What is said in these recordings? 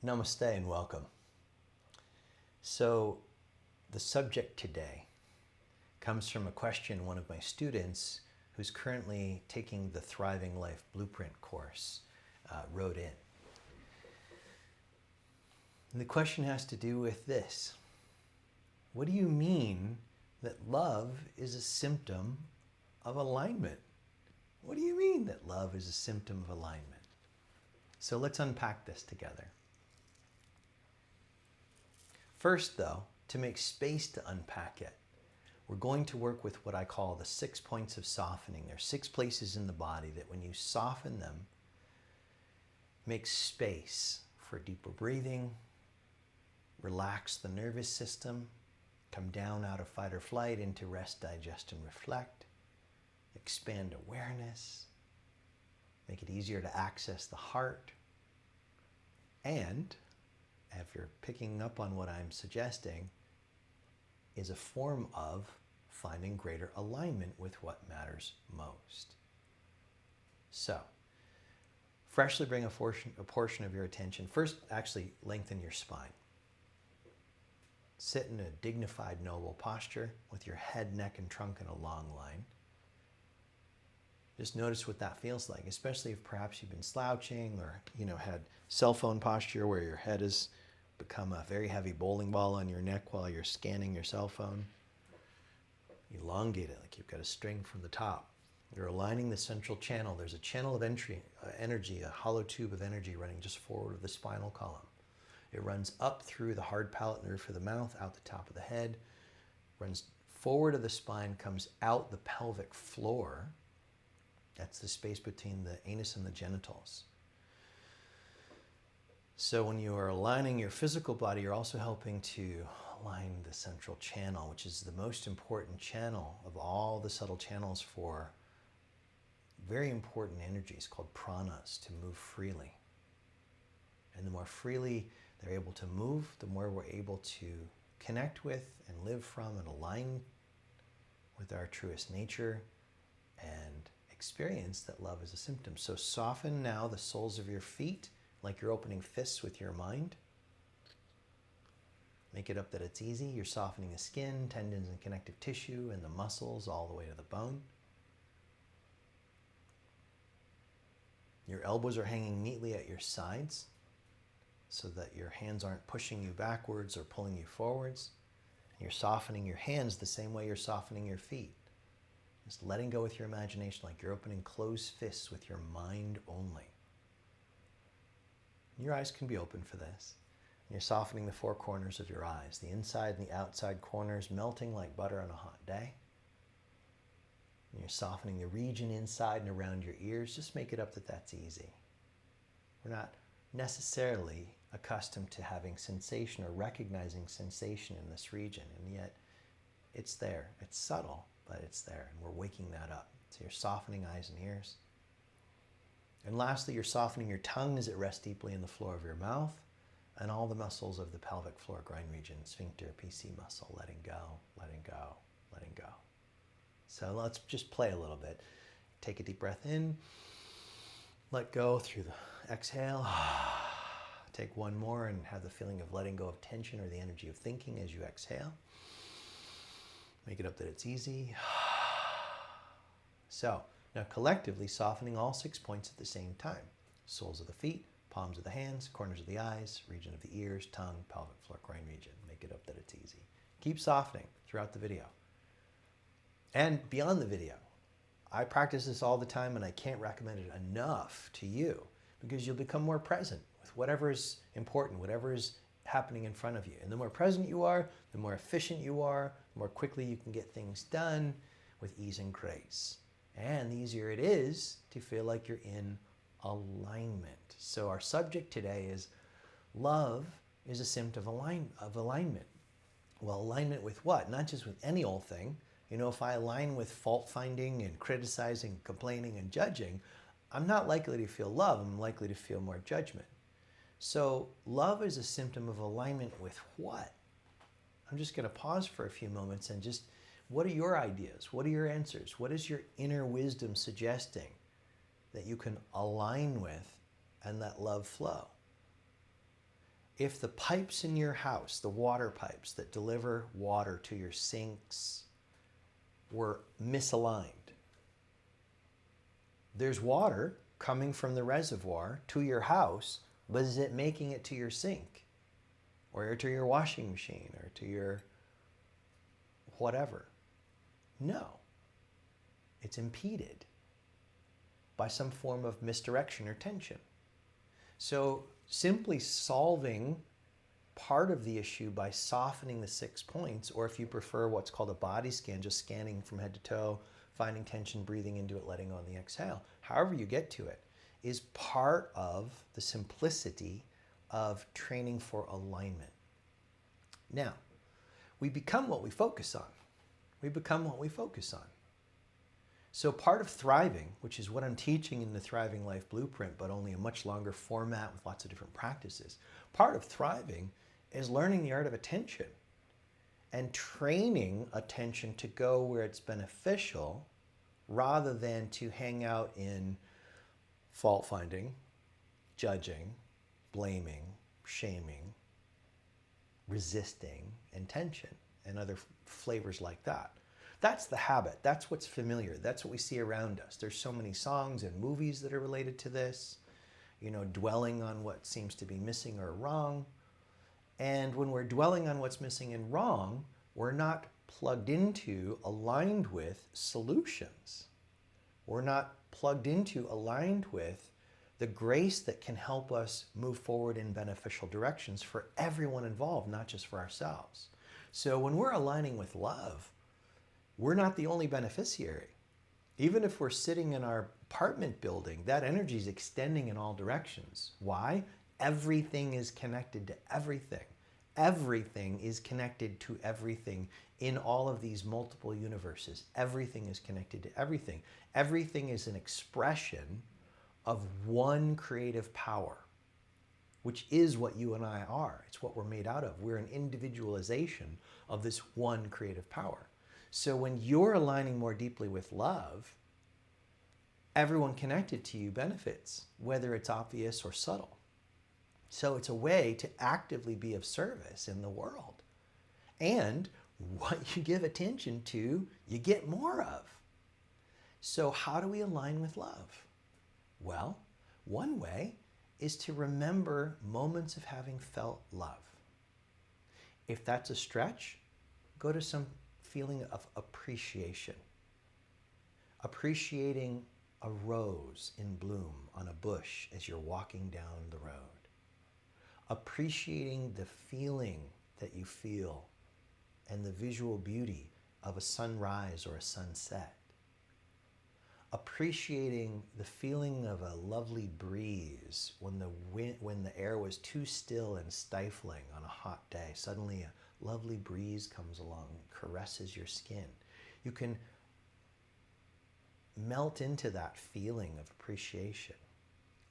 Namaste and welcome. So the subject today comes from a question one of my students who's currently taking the Thriving Life Blueprint course wrote in. And the question has to do with this. What do you mean that love is a symptom of alignment? What do you mean that love is a symptom of alignment? So let's unpack this together. First, though, to make space to unpack it, we're going to work with what I call the 6 points of softening. There are 6 places in the body that when you soften them, make space for deeper breathing, relax the nervous system, come down out of fight or flight into rest, digest, and reflect, expand awareness, make it easier to access the heart, and if you're picking up on what I'm suggesting, is a form of finding greater alignment with what matters most. So, freshly bring a portion of your attention. First, actually lengthen your spine. Sit in a dignified, noble posture with your head, neck, and trunk in a long line. Just notice what that feels like, especially if perhaps you've been slouching or had cell phone posture where your head has become a very heavy bowling ball on your neck while you're scanning your cell phone. Elongate it like you've got a string from the top. You're aligning the central channel. There's a channel of energy, a hollow tube of energy running just forward of the spinal column. It runs up through the hard palate nerve for the mouth, out the top of the head, runs forward of the spine, comes out the pelvic floor. That's the space between the anus and the genitals. So when you are aligning your physical body, you're also helping to align the central channel, which is the most important channel of all the subtle channels for very important energies called pranas to move freely. And the more freely they're able to move, the more we're able to connect with and live from and align with our truest nature and experience that love is a symptom. So soften now the soles of your feet like you're opening fists with your mind. Make it up that it's easy. You're softening the skin, tendons, and connective tissue, and the muscles all the way to the bone. Your elbows are hanging neatly at your sides so that your hands aren't pushing you backwards or pulling you forwards. You're softening your hands the same way you're softening your feet. Just letting go with your imagination like you're opening closed fists with your mind only. Your eyes can be open for this. You're softening the 4 corners of your eyes, the inside and the outside corners melting like butter on a hot day. And you're softening the region inside and around your ears. Just make it up that that's easy. We're not necessarily accustomed to having sensation or recognizing sensation in this region, and yet it's there. It's subtle, but it's there, and we're waking that up. So you're softening eyes and ears. And lastly, you're softening your tongue as it rests deeply in the floor of your mouth and all the muscles of the pelvic floor grind region, sphincter, PC muscle, letting go, letting go, letting go. So let's just play a little bit. Take a deep breath in, let go through the exhale. Take one more and have the feeling of letting go of tension or the energy of thinking as you exhale. Make it up that it's easy. So, now collectively softening all 6 points at the same time. Soles of the feet, palms of the hands, corners of the eyes, region of the ears, tongue, pelvic floor, groin region. Make it up that it's easy. Keep softening throughout the video. And beyond the video. I practice this all the time and I can't recommend it enough to you because you'll become more present with whatever is important, whatever is happening in front of you. And the more present you are, the more efficient you are, the more quickly you can get things done with ease and grace. And the easier it is to feel like you're in alignment. So our subject today is love is a symptom of alignment. Well, alignment with what? Not just with any old thing. If I align with fault finding and criticizing, complaining and judging, I'm not likely to feel love. I'm likely to feel more judgment. So love is a symptom of alignment with what? I'm just going to pause for a few moments and just, what are your ideas? What are your answers? What is your inner wisdom suggesting that you can align with and let love flow? If the pipes in your house, the water pipes that deliver water to your sinks, were misaligned, there's water coming from the reservoir to your house, but is it making it to your sink or to your washing machine or to your whatever? No. It's impeded by some form of misdirection or tension. So simply solving part of the issue by softening the 6 points, or if you prefer what's called a body scan, just scanning from head to toe, finding tension, breathing into it, letting go on the exhale, however you get to it, is part of the simplicity of training for alignment. Now, we become what we focus on. We become what we focus on. So part of thriving, which is what I'm teaching in the Thriving Life Blueprint, but only a much longer format with lots of different practices, part of thriving is learning the art of attention and training attention to go where it's beneficial rather than to hang out in fault finding, judging, blaming, shaming, resisting, and tension, and other flavors like that. That's the habit. That's what's familiar. That's what we see around us. There's so many songs and movies that are related to this, dwelling on what seems to be missing or wrong. And when we're dwelling on what's missing and wrong, we're not plugged into, aligned with solutions. We're not plugged into, aligned with the grace that can help us move forward in beneficial directions for everyone involved, not just for ourselves. So when we're aligning with love, we're not the only beneficiary. Even if we're sitting in our apartment building, that energy is extending in all directions. Why? Everything is connected to everything. Everything is connected to everything in all of these multiple universes. Everything is connected to everything. Everything is an expression of one creative power, which is what you and I are. It's what we're made out of. We're an individualization of this one creative power. So when you're aligning more deeply with love, everyone connected to you benefits, whether it's obvious or subtle. So it's a way to actively be of service in the world. And what you give attention to, you get more of. So how do we align with love? Well, one way is to remember moments of having felt love. If that's a stretch, go to some feeling of appreciation. Appreciating a rose in bloom on a bush as you're walking down the road. Appreciating the feeling that you feel and the visual beauty of a sunrise or a sunset. Appreciating the feeling of a lovely breeze when the air was too still and stifling on a hot day. Suddenly a lovely breeze comes along and caresses your skin. You can melt into that feeling of appreciation.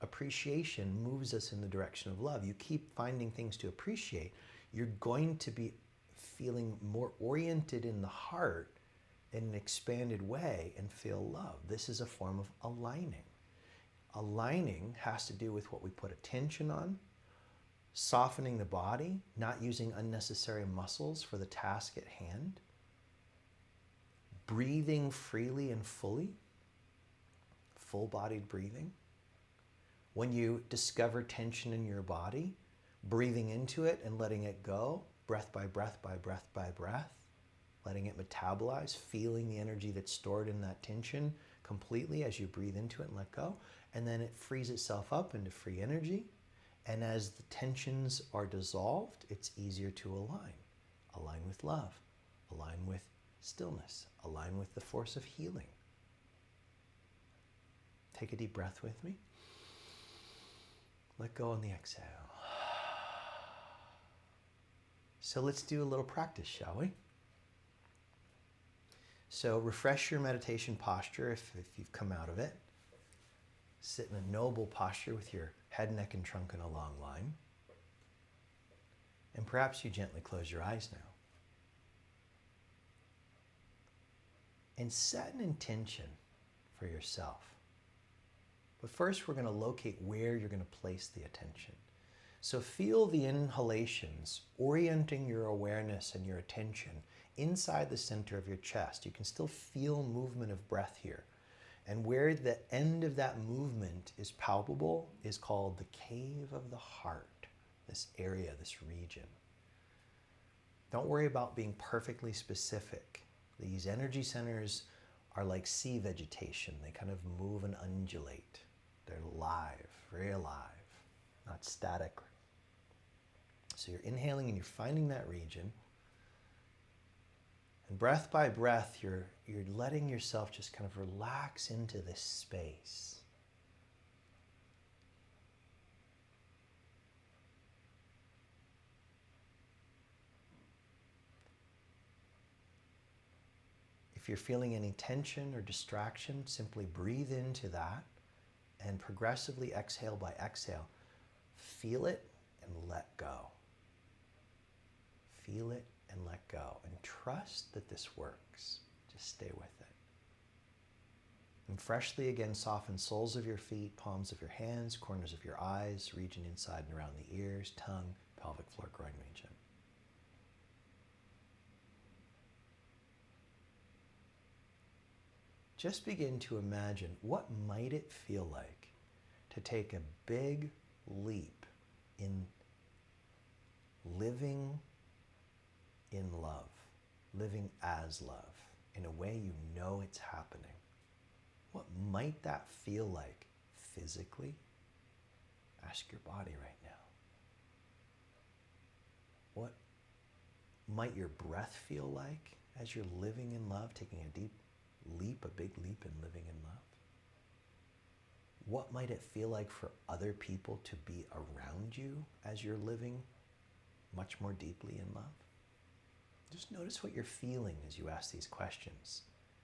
Appreciation moves us in the direction of love. You keep finding things to appreciate, you're going to be feeling more oriented in the heart in an expanded way and feel love. This is a form of aligning. Aligning has to do with what we put attention on, softening the body, not using unnecessary muscles for the task at hand, breathing freely and fully, full-bodied breathing. When you discover tension in your body, breathing into it and letting it go, breath by breath by breath by breath, letting it metabolize, feeling the energy that's stored in that tension completely as you breathe into it and let go. And then it frees itself up into free energy. And as the tensions are dissolved, it's easier to align. Align with love, align with stillness, align with the force of healing. Take a deep breath with me. Let go on the exhale. So let's do a little practice, shall we? So refresh your meditation posture if you've come out of it. Sit in a noble posture with your head, neck, and trunk in a long line. And perhaps you gently close your eyes now. And set an intention for yourself. But first we're going to locate where you're going to place the attention. So feel the inhalations, orienting your awareness and your attention inside the center of your chest. You can still feel movement of breath here. And where the end of that movement is palpable is called the cave of the heart, this area, this region. Don't worry about being perfectly specific. These energy centers are like sea vegetation. They kind of move and undulate. They're live, very alive, not static. So you're inhaling and you're finding that region. And breath by breath, you're letting yourself just kind of relax into this space. If you're feeling any tension or distraction, simply breathe into that and progressively exhale by exhale. Feel it and let go. Feel it and let go. And trust that this works. Just stay with it. And freshly again, soften soles of your feet, palms of your hands, corners of your eyes, region inside and around the ears, tongue, pelvic floor, groin region. Just begin to imagine what might it feel like to take a big leap in living in love, living as love, in a way you know it's happening. What might that feel like physically? Ask your body right now. What might your breath feel like as you're living in love, taking a deep leap, a big leap in living in love? What might it feel like for other people to be around you as you're living much more deeply in love? Just notice what you're feeling as you ask these questions.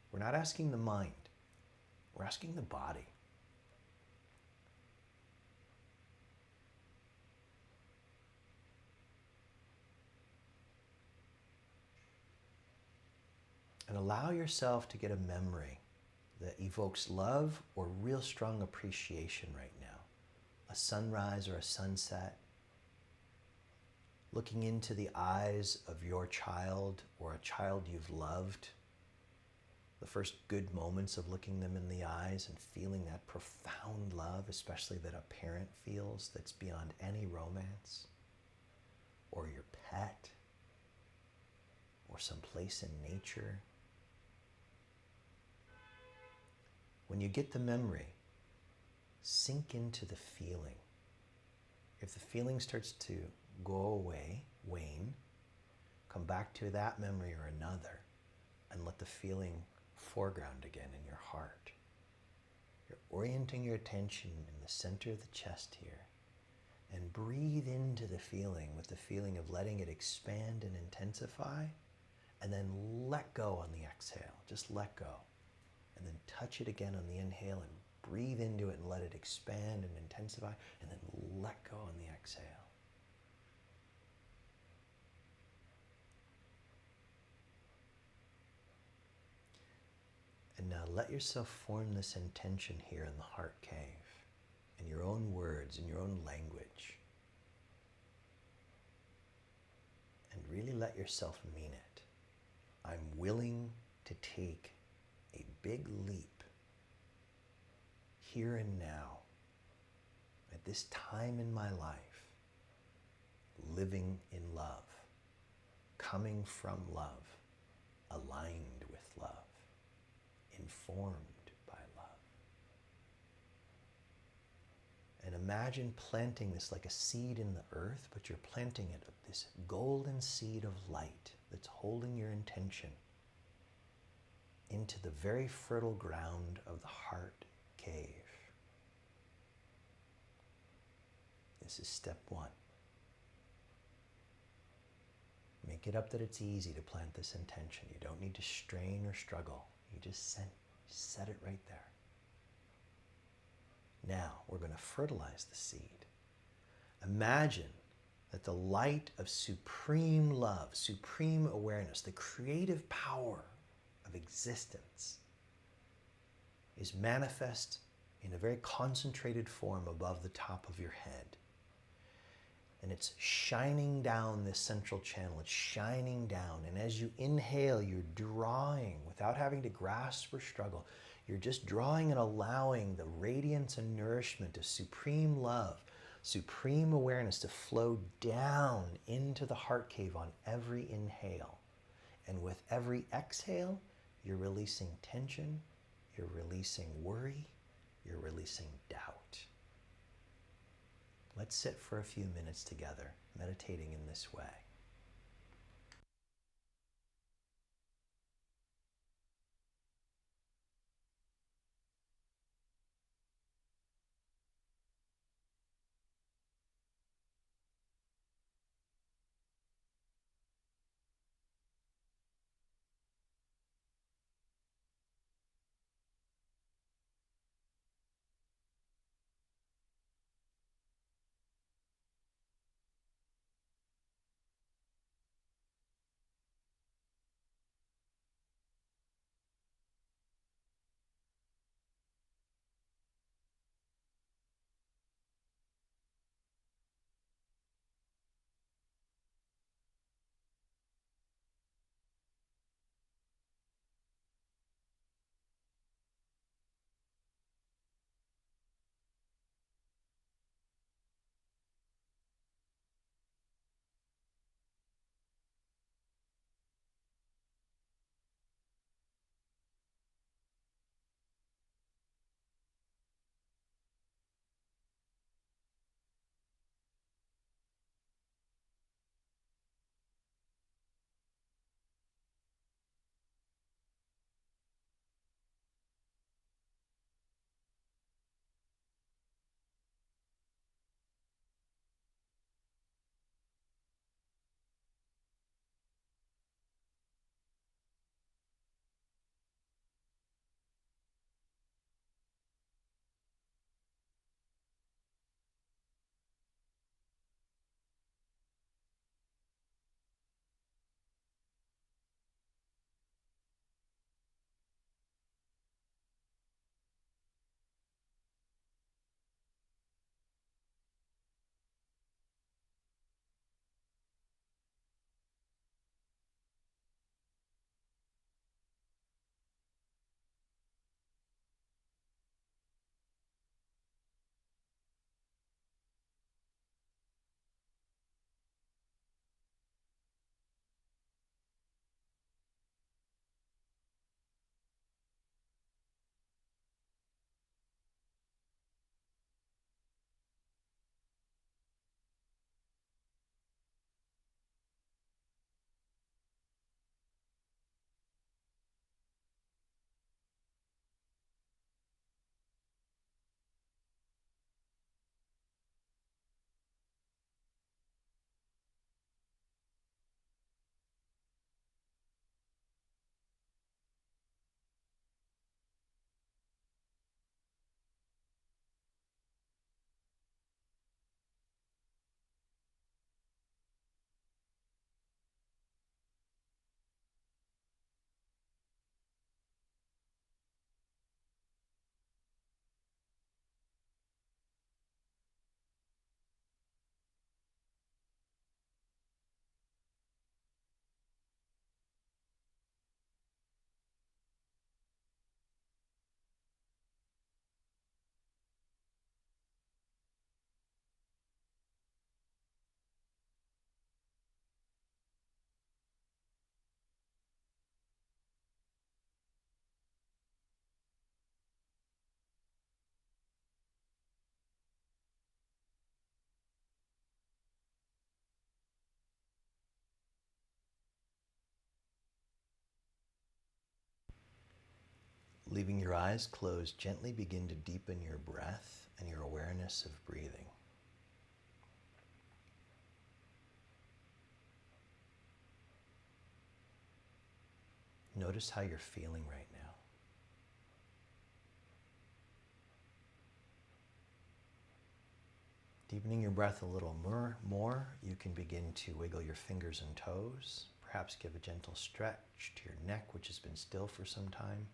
We're not asking the mind, we're asking the body. And allow yourself to get a memory that evokes love or real strong appreciation right now. A sunrise or a sunset. Looking into the eyes of your child or a child you've loved. The first good moments of looking them in the eyes and feeling that profound love, especially that a parent feels, that's beyond any romance. Or your pet. Or some place in nature. When you get the memory, sink into the feeling. If the feeling starts to go away, wane, come back to that memory or another and let the feeling foreground again in your heart. You're orienting your attention in the center of the chest here and breathe into the feeling with the feeling of letting it expand and intensify, and then let go on the exhale. Just let go. And then touch it again on the inhale and breathe into it and let it expand and intensify, and then let go on the exhale. And now let yourself form this intention here in the heart cave, in your own words, in your own language. And really let yourself mean it. I'm willing to take a big leap here and now, at this time in my life, living in love, coming from love, aligned with love, informed by love. And imagine planting this like a seed in the earth, but you're planting it, this golden seed of light that's holding your intention into the very fertile ground of the heart cave. This is step one. Make it up that it's easy to plant this intention. You don't need to strain or struggle. You just set it right there. Now, we're going to fertilize the seed. Imagine that the light of supreme love, supreme awareness, the creative power of existence is manifest in a very concentrated form above the top of your head. and it's shining down this central channel. It's shining down. And as you inhale, you're drawing without having to grasp or struggle. You're just drawing and allowing the radiance and nourishment of supreme love, supreme awareness to flow down into the heart cave on every inhale. And with every exhale, you're releasing tension, you're releasing worry, you're releasing doubt. Let's sit for a few minutes together, meditating in this way. Leaving your eyes closed, gently begin to deepen your breath and your awareness of breathing. Notice how you're feeling right now. Deepening your breath a little more, you can begin to wiggle your fingers and toes. Perhaps give a gentle stretch to your neck, which has been still for some time.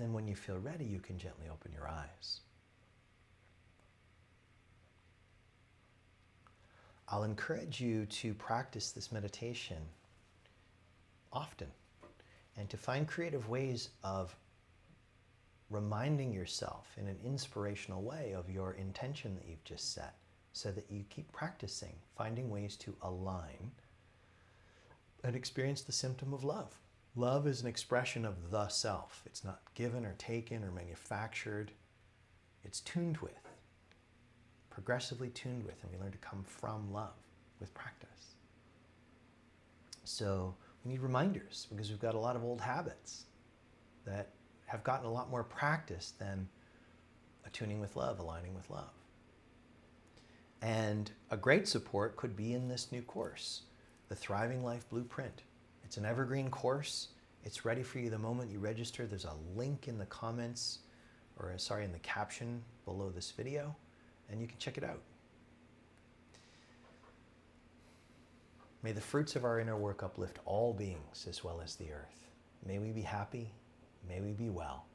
And then when you feel ready, you can gently open your eyes. I'll encourage you to practice this meditation often and to find creative ways of reminding yourself in an inspirational way of your intention that you've just set, so that you keep practicing, finding ways to align and experience the symptom of love. Love is an expression of the self. It's not given or taken or manufactured. It's tuned with, progressively tuned with, and we learn to come from love with practice. So we need reminders because we've got a lot of old habits that have gotten a lot more practice than attuning with love, aligning with love. And a great support could be in this new course, the Thriving Life Blueprint. It's an evergreen course. It's ready for you the moment you register. There's a link in the comments, or sorry, in the caption below this video, and you can check it out. May the fruits of our inner work uplift all beings as well as the earth. May we be happy. May we be well.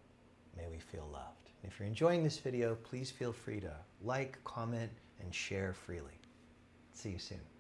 May we feel loved. And if you're enjoying this video, please feel free to like, comment, and share freely. See you soon.